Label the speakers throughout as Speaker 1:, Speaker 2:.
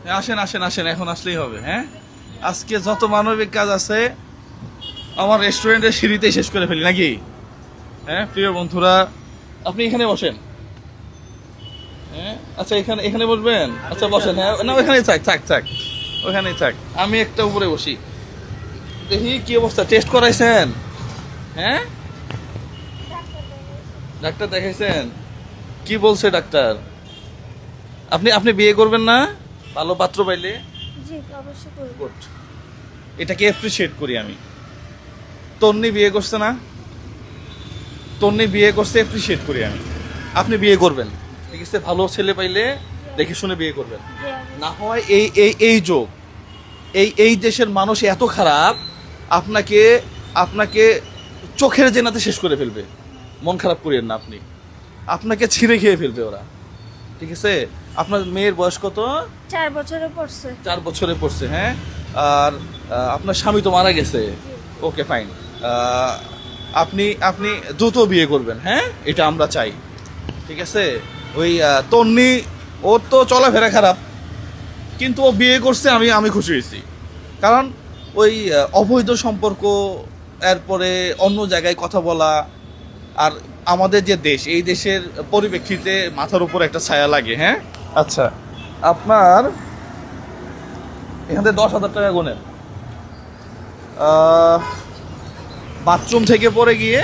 Speaker 1: আসেন আসেন আসেন, এখন আসলেই হবে। হ্যাঁ, আজকে যত মানবিক কাজ আছে আমার রেস্টুরেন্টের সিঁড়িতেই শেষ করে ফেলি নাকি? হ্যাঁ প্রিয় বন্ধুরা, আপনি এখানে বসেন। হ্যাঁ আচ্ছা, এখানে এখানে বসবেন? আচ্ছা বসেন। হ্যাঁ না, ওখানেই থাক থাক থাক, ওখানেই থাক, আমি একটা উপরে বসি। দেখি কি অবস্থা, টেস্ট করাইছেন? হ্যাঁ, ডাক্তার দেখাইছেন? কি বলছে ডাক্তার? আপনি আপনি বিয়ে করবেন না ভালো পাত্র পাইলে?
Speaker 2: জি, অবশ্যই করব।
Speaker 1: গুড, এটাকে অ্যাপ্রিসিয়েট করি আমি। তন্নি বিয়ে করছে না? তন্নি বিয়ে করছে, অ্যাপ্রিসিয়েট করি আমি। আপনি বিয়ে করবেন, ঠিক আছে? ভালো ছেলে পাইলে দেখে শুনে বিয়ে করবেন।
Speaker 2: জি, অবশ্যই।
Speaker 1: না হয় এই এই এই যোগ, এই দেশের মানুষ এত খারাপ, আপনাকে আপনাকে চোখের জেনাতে শেষ করে ফেলবে। মন খারাপ করিয়েন না আপনি, আপনাকে ছিঁড়ে খেয়ে ফেলবে ওরা, ঠিক আছে? আপনার মেয়ের বয়স কত?
Speaker 2: 4 বছরে পড়ছে।
Speaker 1: 4 বছরে পড়ছে। হ্যাঁ, আর আপনার স্বামী তো মারা গেছে। ওকে ফাইন, আপনি আপনি দ্রুত বিয়ে করবেন। হ্যাঁ, এটা আমরা চাই, ঠিক আছে? ওই তন্নি, ওর তো চলাফেরা খারাপ, কিন্তু ও বিয়ে করছে, আমি আমি খুশি হয়েছি। কারণ ওই অবৈধ সম্পর্ক, এরপরে অন্য জায়গায় কথা বলা, আর আমাদের যে দেশ, এই দেশের পরিপ্রেক্ষিতে মাথার উপর একটা ছায়া লাগে। হ্যাঁ আচ্ছা, আপনার এখান থেকে 10,000 টাকা গোনেন। বাথরুম থেকে পড়ে গিয়ে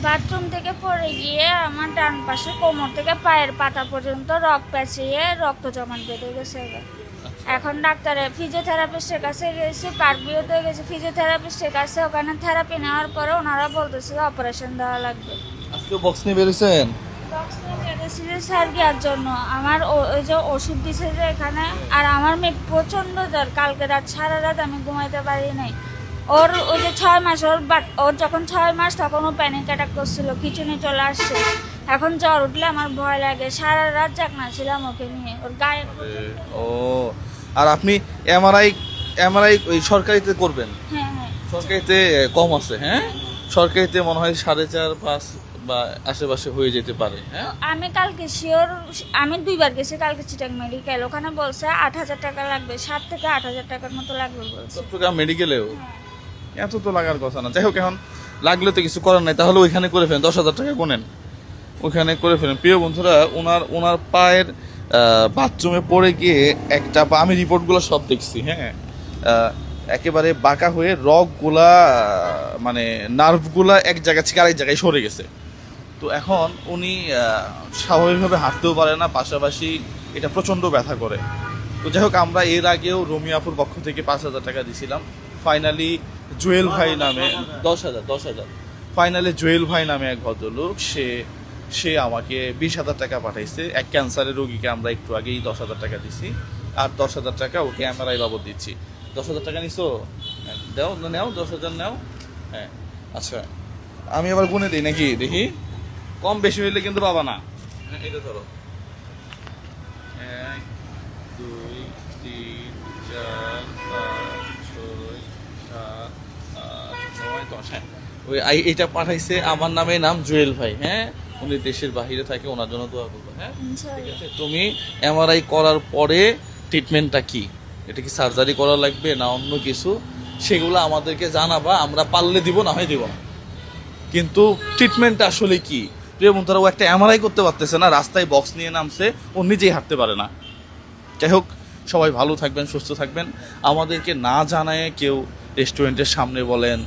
Speaker 2: বাথরুম থেকে পড়ে গিয়ে আমার ডান পাশে কোমর থেকে পায়ের পাতা পর্যন্ত রক্ত পেঁচিয়ে রক্ত জমাট বেঁধে গেছে এবার। এখন ডাক্তারের ফিজিওথেরাপিস্টের কাছে গেছি, পার্কবিওতে গেছি ফিজিওথেরাপিস্টের কাছে। ওখানে থেরাপি নেওয়ার পরে ওনারা বলতেছে অপারেশন দেওয়া লাগবে।
Speaker 1: আজকে বক্স নিয়ে বেরিয়েছেন?
Speaker 2: বক্স নিয়ে বেরিয়েছি যে সার্জারির জন্য। আমার ওই যে ওষুধ দিছে যে এখানে, আর আমার মেয়ে প্রচণ্ড জ্বর। কালকে রাত সারা রাত আমি ঘুমাইতে পারি নাই। ওর ওই যে 6 মাস, ওর যখন 6 মাস তখন ও প্যানিক অ্যাটাক করছিল, খিচুনি চলে আসছে। এখন জ্বর উঠলে আমার ভয় লাগে। সারা রাত জাগনা ছিলাম ওকে নিয়ে, ওর গায়ে।
Speaker 1: ও, আর আপনি এমআরআই এমআরআই ওই সরকারিতে করবেন?
Speaker 2: হ্যাঁ হ্যাঁ।
Speaker 1: সরকারিতে কম আছে। হ্যাঁ, সরকারিতে মনে হয় 4.5-5 বা আশেপাশে হয়ে যেতে পারে। হ্যাঁ,
Speaker 2: আমি কালকে শিওর, আমি 2বার গেছি কালকে চিটাং মেডিকেল। ওখানে বলছে 8,000 টাকা লাগবে, 7 থেকে 8,000 টাকার মতো লাগবে বলছে।
Speaker 1: চট্টগ্রাম মেডিকেলেও
Speaker 2: হ্যাঁ।
Speaker 1: এত তো লাগার কথা না। যাই হোক, এখন লাগলে তো কিছু করার নাই, তাহলে ওইখানে করে ফেলেন। 10,000 টাকা গোনেন, ওইখানে করে ফেলেন। প্রিয় বন্ধুরা, ওনার পায়ের বাথরুমে পড়ে গিয়ে একটা পা, আমি রিপোর্টগুলো সব দেখছি। হ্যাঁ, একেবারে বাঁকা হয়ে রগগুলা, মানে নার্ভগুলা এক জায়গা থেকে আরেক জায়গায় সরে গেছে। তো এখন উনি স্বাভাবিকভাবে হাঁটতেও পারে না, পাশাপাশি এটা প্রচণ্ড ব্যথা করে। তো যাই হোক, আমরা এর আগেও রুমিয়াপুর পক্ষ থেকে 5,000 টাকা দিছিলাম। ফাইনালি জুয়েল ভাই নামে 10,000 ফাইনালি জুয়েল ভাই নামে এক ভদ্রলোক, সে আমাকে 20,000 টাকা পাঠাইছে। এক ক্যান্সারের রোগীকে আমরা একটু আগেই 10,000 টাকা দিছি, আর 10,000 টাকা ওকে এমআরআই বাবদ দিচ্ছি। 10,000 টাকা নিছো? হ্যাঁ, দাও, নাও 10,000 নাও। হ্যাঁ আচ্ছা, আমি আবার গুনে দিই নাকি, দেখি। কম বেশি হইলে কিন্তু পাবা না। হ্যাঁ, এটা ধরো। 1 2 3 4 5 6 7 8 9 10। হ্যাঁ, ওই এটা পাঠাইছে, আমার নামে, নাম জুয়েল ভাই। হ্যাঁ, উনি দেশের বাহিরে থাকে, ওনার জন্য দোয়া করবো। হ্যাঁ ঠিক আছে, তুমি এমআরআই করার পরে ট্রিটমেন্টটা কি, এটা কি সার্জারি করা লাগবে না অন্য কিছু, সেগুলো আমাদেরকে জানাবা। আমরা পারলে দিব, না হয় দিব না। কিন্তু ট্রিটমেন্টটা আসলে কি? প্রিয় বন্ধুরা, ও একটা এমআরআই করতে পারতেছে না, রাস্তায় বক্স নিয়ে নামছে, ও নিজেই হাঁটতে পারে না। যাই হোক, সবাই ভালো থাকবেন, সুস্থ থাকবেন। আমাদেরকে না জানায় কেউ রেস্টুরেন্টের সামনে বলেন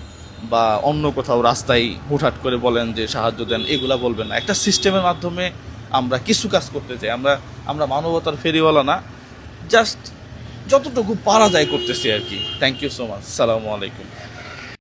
Speaker 1: বা অন্য কোথাও রাস্তায় হুটহাট করে বলেন যে সাহায্য দেন, এগুলা বলবেন না। একটা সিস্টেমের মাধ্যমে আমরা কিছু কাজ করতে চাই। আমরা মানবতার ফেরিওয়ালা না, জাস্ট যতটুকু পারা যায় করতেছি আর কি। থ্যাংক ইউ সো মাচ, সালামু আলাইকুম।